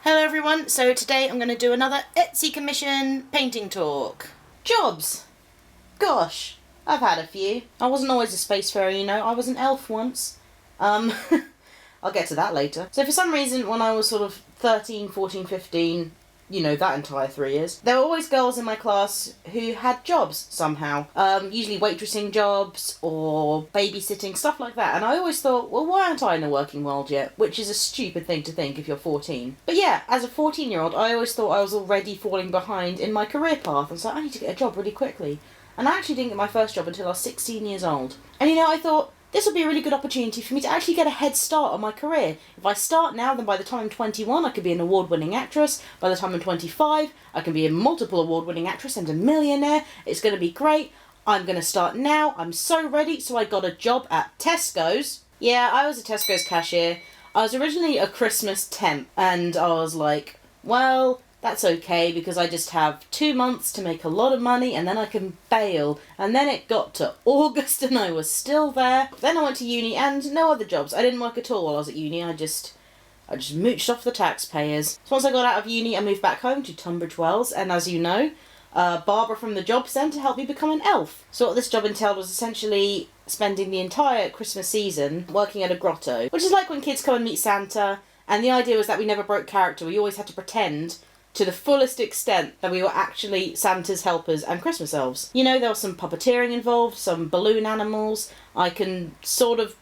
Hello everyone, so today I'm going to do another Etsy commission painting talk. Jobs! Gosh, I've had a few. I wasn't always a space fairy, you know, I was an elf once. I'll get to that later. So for some reason when I was sort of 13, 14, 15, you know, that entire 3 years, there were always girls in my class who had jobs somehow. Usually waitressing jobs or babysitting, stuff like that. And I always thought, well, why aren't I in the working world yet? Which is a stupid thing to think if you're 14. But yeah, as a 14-year-old, I always thought I was already falling behind in my career path. And so I need to get a job really quickly. And I actually didn't get my first job until I was 16 years old. And you know, I thought, this would be a really good opportunity for me to actually get a head start on my career. If I start now, then by the time I'm 21, I could be an award-winning actress. By the time I'm 25, I can be a multiple award-winning actress and a millionaire. It's going to be great. I'm going to start now. I'm so ready. So I got a job at Tesco's. Yeah, I was a Tesco's cashier. I was originally a Christmas temp, and I was like, well, that's okay because I just have 2 months to make a lot of money and then I can bail. And then it got to August and I was still there. Then I went to uni and no other jobs. I didn't work at all while I was at uni. I just mooched off the taxpayers. So once I got out of uni, I moved back home to Tunbridge Wells, and as you know, Barbara from the job centre helped me become an elf. So what this job entailed was essentially spending the entire Christmas season working at a grotto, which is like when kids come and meet Santa, and the idea was that we never broke character. We always had to pretend to the fullest extent that we were actually Santa's helpers and Christmas elves. You know, there was some puppeteering involved, some balloon animals. I can sort of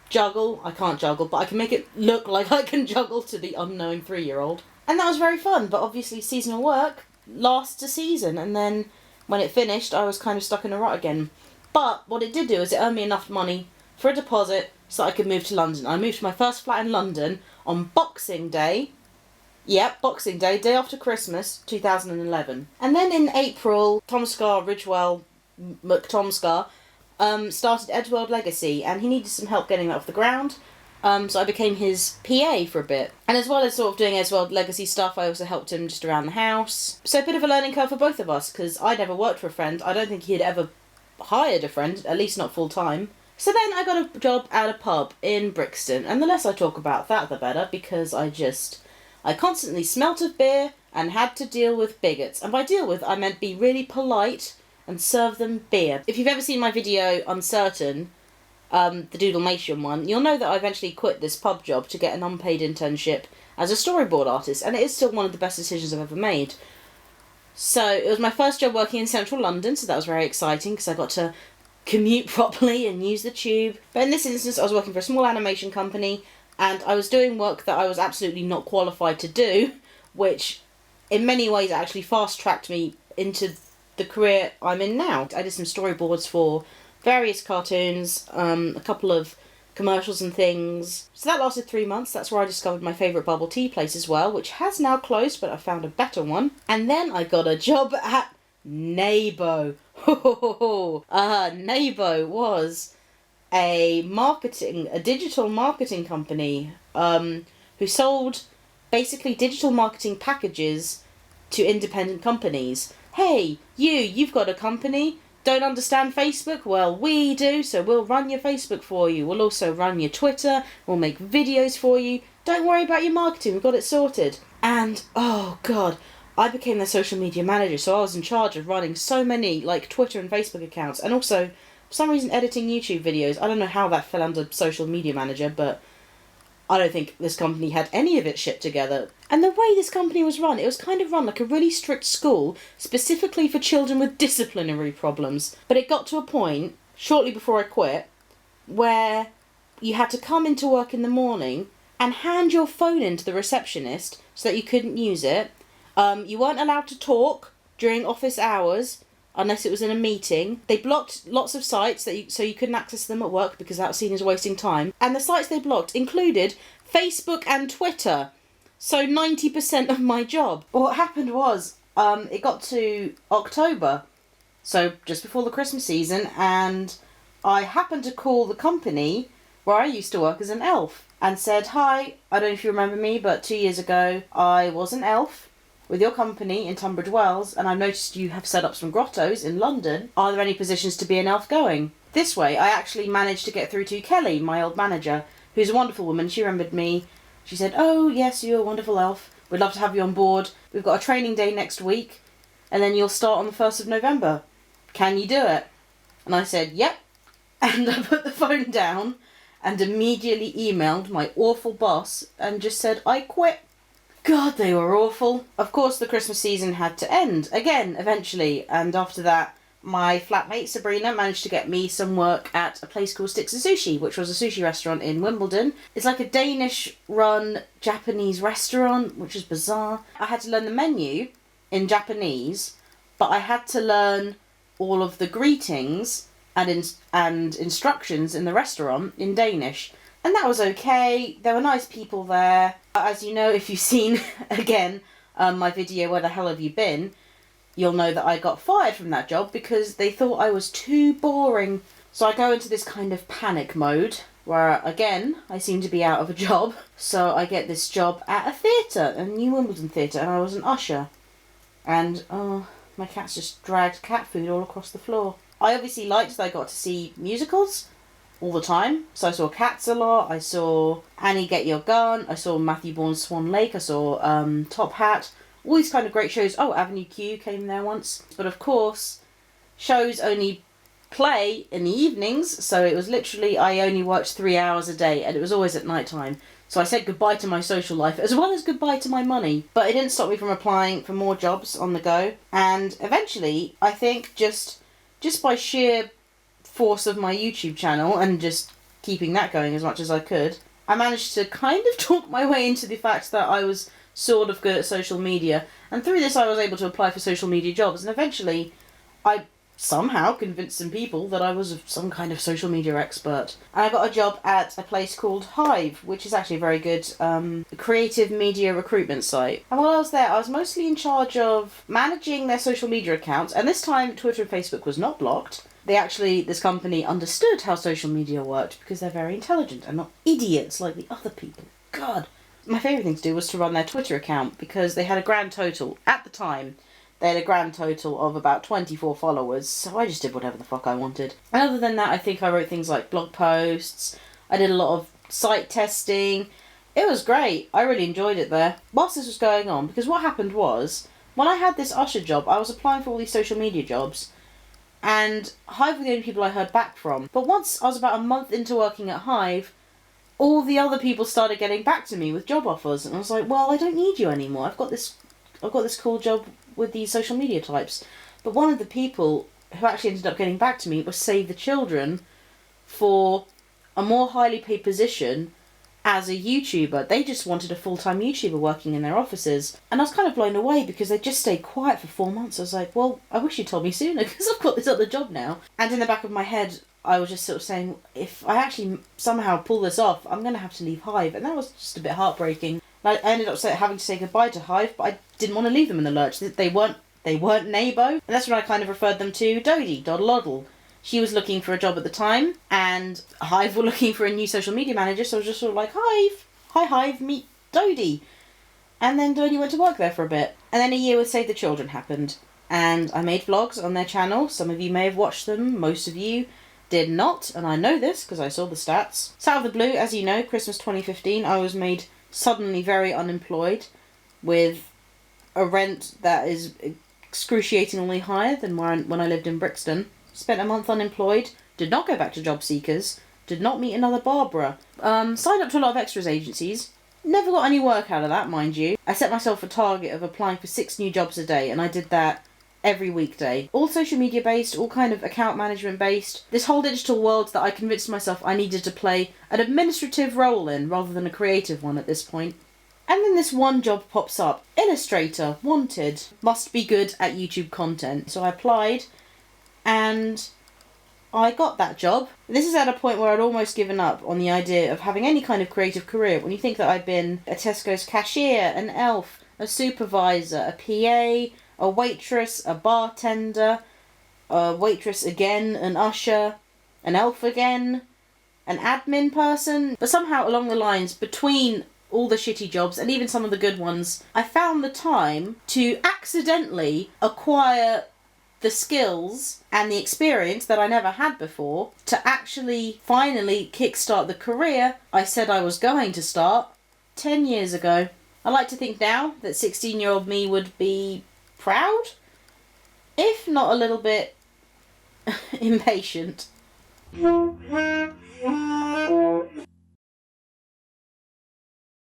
juggle. I can't juggle, but I can make it look like I can juggle to the unknowing 3-year-old. And that was very fun, but obviously seasonal work lasts a season, and then when it finished, I was kind of stuck in a rut again. But what it did do is it earned me enough money for a deposit so that I could move to London. I moved to my first flat in London on Boxing Day. Yep, Boxing Day, day after Christmas, 2011. And then in April, Tomskar Ridgewell McTomskar started Edgeworld Legacy, and he needed some help getting that off the ground. So I became his PA for a bit. And as well as sort of doing Edgeworld Legacy stuff, I also helped him just around the house. So a bit of a learning curve for both of us, because I never worked for a friend. I don't think he had ever hired a friend, at least not full time. So then I got a job at a pub in Brixton, and the less I talk about that, the better, because I constantly smelt of beer and had to deal with bigots. And by deal with, I meant be really polite and serve them beer. If you've ever seen my video Uncertain, the Doodlemation one, you'll know that I eventually quit this pub job to get an unpaid internship as a storyboard artist, and it is still one of the best decisions I've ever made. So it was my first job working in central London, so that was very exciting because I got to commute properly and use the tube. But in this instance, I was working for a small animation company, and I was doing work that I was absolutely not qualified to do, which in many ways actually fast-tracked me into the career I'm in now. I did some storyboards for various cartoons, a couple of commercials and things. So that lasted 3 months. That's where I discovered my favourite bubble tea place as well, which has now closed, but I found a better one. And then I got a job at Neighbour. Neighbour was a digital marketing company who sold basically digital marketing packages to independent companies. Hey, you've got a company, don't understand Facebook? Well, we do, so we'll run your Facebook for you. We'll also run your Twitter, we'll make videos for you. Don't worry about your marketing, we've got it sorted. And, oh god, I became their social media manager, so I was in charge of running so many, like, Twitter and Facebook accounts, and also for some reason editing YouTube videos. I don't know how that fell under social media manager, but I don't think this company had any of it shit together. And the way this company was run, it was kind of run like a really strict school, specifically for children with disciplinary problems. But it got to a point, shortly before I quit, where you had to come into work in the morning and hand your phone in to the receptionist so that you couldn't use it. You weren't allowed to talk during office hours, unless it was in a meeting. They blocked lots of sites so you couldn't access them at work because that was seen as wasting time. And the sites they blocked included Facebook and Twitter. So 90% of my job. What happened was, it got to October, so just before the Christmas season, and I happened to call the company where I used to work as an elf and said, hi, I don't know if you remember me, but 2 years ago I was an elf with your company in Tunbridge Wells, and I've noticed you have set up some grottos in London. Are there any positions to be an elf going? This way, I actually managed to get through to Kelly, my old manager, who's a wonderful woman. She remembered me. She said, oh, yes, you're a wonderful elf. We'd love to have you on board. We've got a training day next week, and then you'll start on the 1st of November. Can you do it? And I said, yep. And I put the phone down and immediately emailed my awful boss and just said, I quit. God, they were awful. Of course, the Christmas season had to end again eventually, and after that, my flatmate Sabrina managed to get me some work at a place called Sticks and Sushi, which was a sushi restaurant in Wimbledon. It's like a Danish-run Japanese restaurant, which is bizarre. I had to learn the menu in Japanese, but I had to learn all of the greetings and instructions in the restaurant in Danish. And that was okay. There were nice people there. As you know, if you've seen, again, my video, Where the Hell Have You Been?, you'll know that I got fired from that job because they thought I was too boring. So I go into this kind of panic mode where, again, I seem to be out of a job. So I get this job at a theatre, a New Wimbledon theatre, and I was an usher. And, my cats just dragged cat food all across the floor. I obviously liked that I got to see musicals all the time. So I saw Cats a lot, I saw Annie Get Your Gun, I saw Matthew Bourne's Swan Lake, I saw Top Hat. All these kind of great shows. Oh, Avenue Q came there once. But of course, shows only play in the evenings, so it was literally, I only worked 3 hours a day, and it was always at night time. So I said goodbye to my social life, as well as goodbye to my money. But it didn't stop me from applying for more jobs on the go. And eventually, I think just by sheer force of my YouTube channel, and just keeping that going as much as I could, I managed to kind of talk my way into the fact that I was sort of good at social media, and through this I was able to apply for social media jobs, and eventually I somehow convinced some people that I was some kind of social media expert. And I got a job at a place called Hive, which is actually a very good creative media recruitment site. And while I was there, I was mostly in charge of managing their social media accounts, and this time Twitter and Facebook was not blocked. This company understood how social media worked because they're very intelligent and not idiots like the other people. God. My favourite thing to do was to run their Twitter account because they had a grand total, at the time, they had a grand total of about 24 followers, so I just did whatever the fuck I wanted. And other than that, I think I wrote things like blog posts, I did a lot of site testing. It was great, I really enjoyed it there. Whilst this was going on, because what happened was, when I had this usher job, I was applying for all these social media jobs, and Hive were the only people I heard back from. But once I was about a month into working at Hive, all the other people started getting back to me with job offers, and I was like, well, I don't need you anymore. I've got this cool job with these social media types. But one of the people who actually ended up getting back to me was Save the Children for a more highly paid position as a YouTuber. They just wanted a full-time YouTuber working in their offices. And I was kind of blown away because they just stayed quiet for 4 months. I was like, well, I wish you told me sooner because I've got this other job now. And in the back of my head, I was just sort of saying, if I actually somehow pull this off, I'm going to have to leave Hive. And that was just a bit heartbreaking. I ended up having to say goodbye to Hive, but I didn't want to leave them in the lurch. They weren't Nabo. And that's when I kind of referred them to Dodie, Doddle. She was looking for a job at the time, and Hive were looking for a new social media manager, so I was just sort of like, Hive! Hi Hive, meet Dodie. And then Dodie went to work there for a bit. And then a year with Save the Children happened. And I made vlogs on their channel. Some of you may have watched them, most of you did not, and I know this because I saw the stats. So out of the blue, as you know, Christmas 2015, I was made suddenly very unemployed with a rent that is excruciatingly higher than when I lived in Brixton. Spent a month unemployed, did not go back to job seekers, did not meet another Barbara. Signed up to a lot of extras agencies, never got any work out of that, mind you. I set myself a target of applying for 6 new jobs a day, and I did that every weekday. All social media based, all kind of account management based. This whole digital world that I convinced myself I needed to play an administrative role in rather than a creative one at this point. And then this one job pops up. Illustrator, wanted, must be good at YouTube content. So I applied and I got that job. This is at a point where I'd almost given up on the idea of having any kind of creative career. When you think that I'd been a Tesco's cashier, an elf, a supervisor, a PA, a waitress, a bartender, a waitress again, an usher, an elf again, an admin person. But somehow along the lines between all the shitty jobs and even some of the good ones, I found the time to accidentally acquire the skills and the experience that I never had before to actually finally kickstart the career I said I was going to start 10 years ago. I like to think now that 16-year-old me would be proud, if not a little bit impatient.